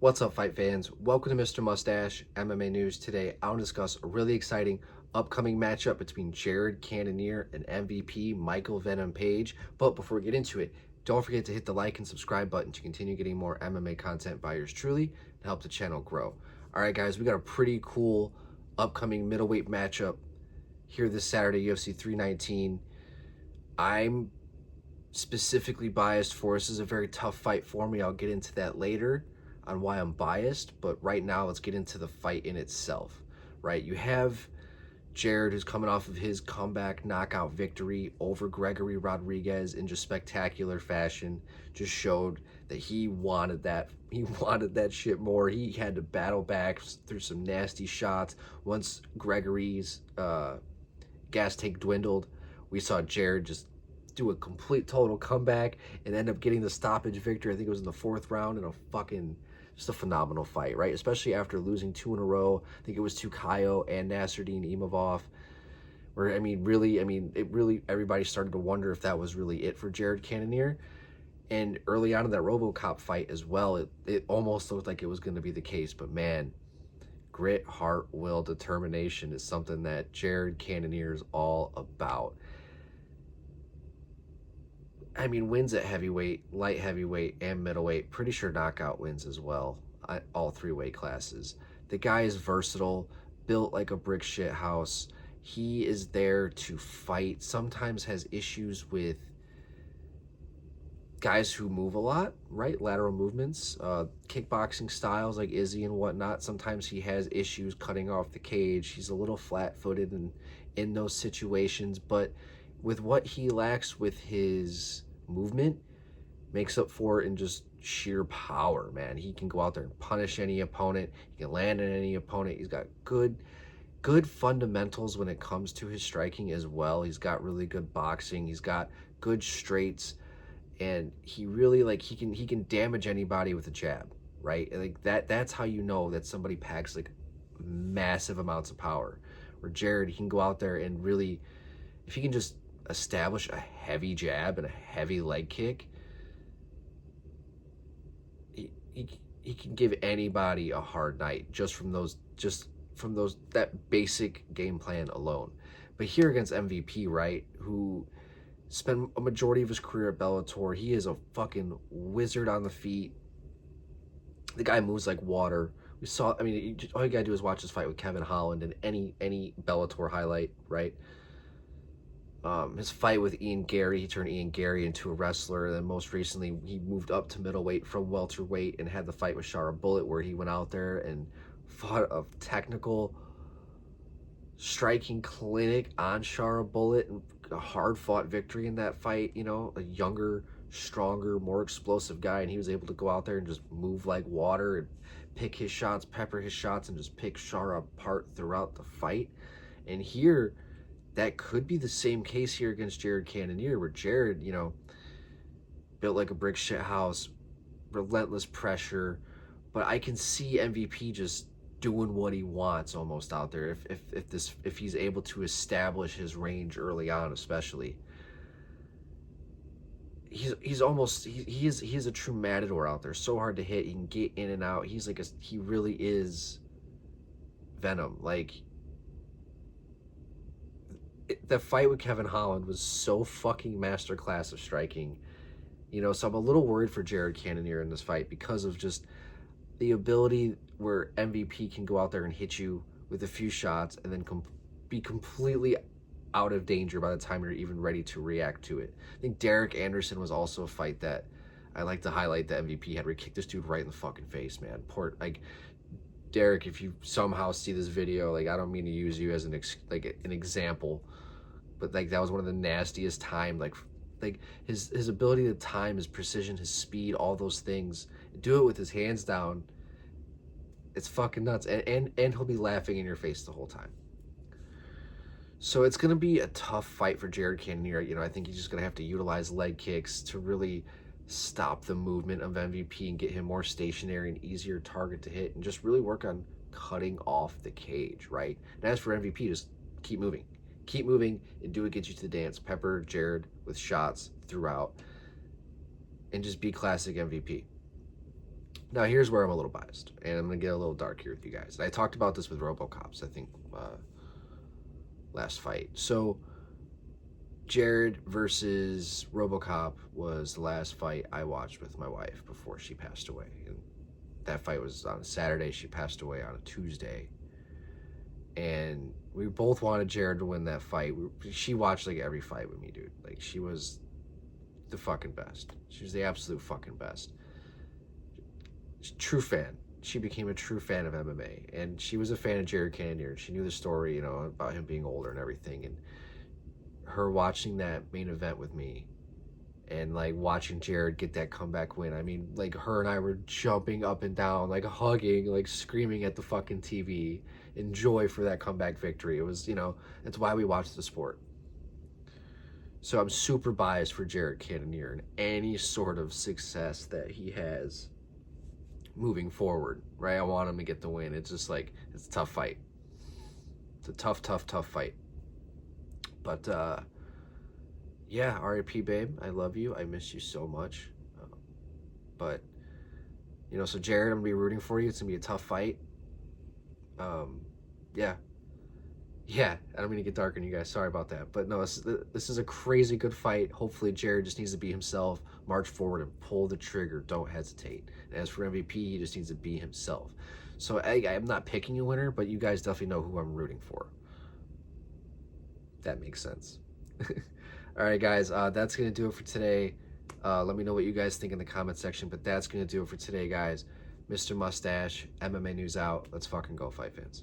What's up, fight fans? Welcome to Mr. Mustache MMA News. Today, I want to discuss a really exciting upcoming matchup between Jared Cannonier and MVP Michael Venom Page. But before we get into it, don't forget to hit the like and subscribe button to continue getting more MMA content by yours truly and help the channel grow. All right, guys, we got a pretty cool upcoming middleweight matchup here this Saturday, UFC 319. I'm specifically biased for this. Is a very tough fight for me. I'll get into that later on why I'm biased, but right now let's get into the fight in itself. Right, you have Jared, who's coming off of his comeback knockout victory over Gregory Rodriguez in just spectacular fashion. Just showed that he wanted that shit more. He had to battle back through some nasty shots. Once Gregory's gas tank dwindled, we saw Jared just do a complete total comeback and end up getting the stoppage victory. I think it was in the 4th round in just a phenomenal fight, right? Especially after losing 2 in a row. I think it was to Kaio and Nasruddin Imavov. Where, everybody started to wonder if that was really it for Jared Cannonier. And early on in that RoboCop fight as well, it almost looked like it was going to be the case. But man, grit, heart, will, determination is something that Jared Cannonier is all about. Wins at heavyweight, light heavyweight, and middleweight. Pretty sure knockout wins as well, all 3 weight classes. The guy is versatile, built like a brick shit house. He is there to fight. Sometimes has issues with guys who move a lot, right? Lateral movements, kickboxing styles like Izzy and whatnot. Sometimes he has issues cutting off the cage. He's a little flat-footed in those situations, but with what he lacks with his movement, makes up for it in just sheer power, man. He can go out there and punish any opponent. He can land on any opponent. He's got good fundamentals when it comes to his striking as well. He's got really good boxing. He's got good straights, and he really he can damage anybody with a jab, right? That's how you know that somebody packs massive amounts of power. Where Jared, he can go out there and really, if he can just establish a heavy jab and a heavy leg kick, he can give anybody a hard night just from that basic game plan alone. But here against MVP, right, who spent a majority of his career at Bellator, he is a fucking wizard on the feet. The guy moves like water. We saw, all you gotta do is watch this fight with Kevin Holland and any Bellator highlight, right? His fight with Ian Gary, he turned Ian Gary into a wrestler. And then most recently, he moved up to middleweight from welterweight and had the fight with Shara Bullet, where he went out there and fought a technical striking clinic on Shara Bullet, and a hard-fought victory in that fight. You know, a younger, stronger, more explosive guy, and he was able to go out there and just move like water and pick his shots, pepper his shots, and just pick Shara apart throughout the fight. And here, that could be the same case here against Jared Cannonier, where Jared, built like a brick shit house, relentless pressure, but I can see MVP just doing what he wants almost out there if he's able to establish his range early on, especially. He is a true matador out there, so hard to hit. He can get in and out. He really is Venom. The fight with Kevin Holland was so fucking masterclass of striking. So I'm a little worried for Jared Cannonier in this fight because of just the ability where MVP can go out there and hit you with a few shots and then be completely out of danger by the time you're even ready to react to it. I think Derek Anderson was also a fight that I like to highlight that MVP had, where he kicked this dude right in the fucking face, man. Derek, if you somehow see this video, I don't mean to use you as an example, but that was one of the nastiest time, his ability to time, his precision, his speed, all those things, do it with his hands down. It's fucking nuts, and he'll be laughing in your face the whole time. So it's gonna be a tough fight for Jared Cannonier. I think he's just gonna have to utilize leg kicks to really stop the movement of MVP and get him more stationary and easier target to hit, and just really work on cutting off the cage, right? And as for MVP, just keep moving, and do what gets you to the dance. Pepper Jared with shots throughout, and just be classic MVP. Now, here's where I'm a little biased, and I'm going to get a little dark here with you guys. I talked about this with RoboCops, I think, last fight. So, Jared versus RoboCop was the last fight I watched with my wife before she passed away. And that fight was on a Saturday. She passed away on a Tuesday. And we both wanted Jared to win that fight. She watched like every fight with me, dude. Like, she was the fucking best. She was the absolute fucking best. True fan. She became a true fan of MMA, and she was a fan of Jared Cannonier. She knew the story, you know, about him being older and everything. And her watching that main event with me, and like watching Jared get that comeback win. I mean, like, her and I were jumping up and down, like hugging, like screaming at the fucking TV in joy for that comeback victory. It was, you know, that's why we watch the sport. So I'm super biased for Jared Cannonier and any sort of success that he has moving forward, right? I want him to get the win. It's just like, it's a tough fight. It's a tough fight. But yeah, RIP, babe. I love you. I miss you so much. But, you know, so Jared, I'm gonna be rooting for you. It's gonna be a tough fight. Yeah. Yeah, I don't mean to get dark on you guys. Sorry about that. But no, this is a crazy good fight. Hopefully, Jared just needs to be himself, march forward, and pull the trigger. Don't hesitate. And as for MVP, he just needs to be himself. So I'm not picking a winner, but you guys definitely know who I'm rooting for. That makes sense. All right, guys, that's going to do it for today. Let me know what you guys think in the comment section, but that's going to do it for today, guys. Mr. Mustache, MMA News out. Let's fucking go, fight fans.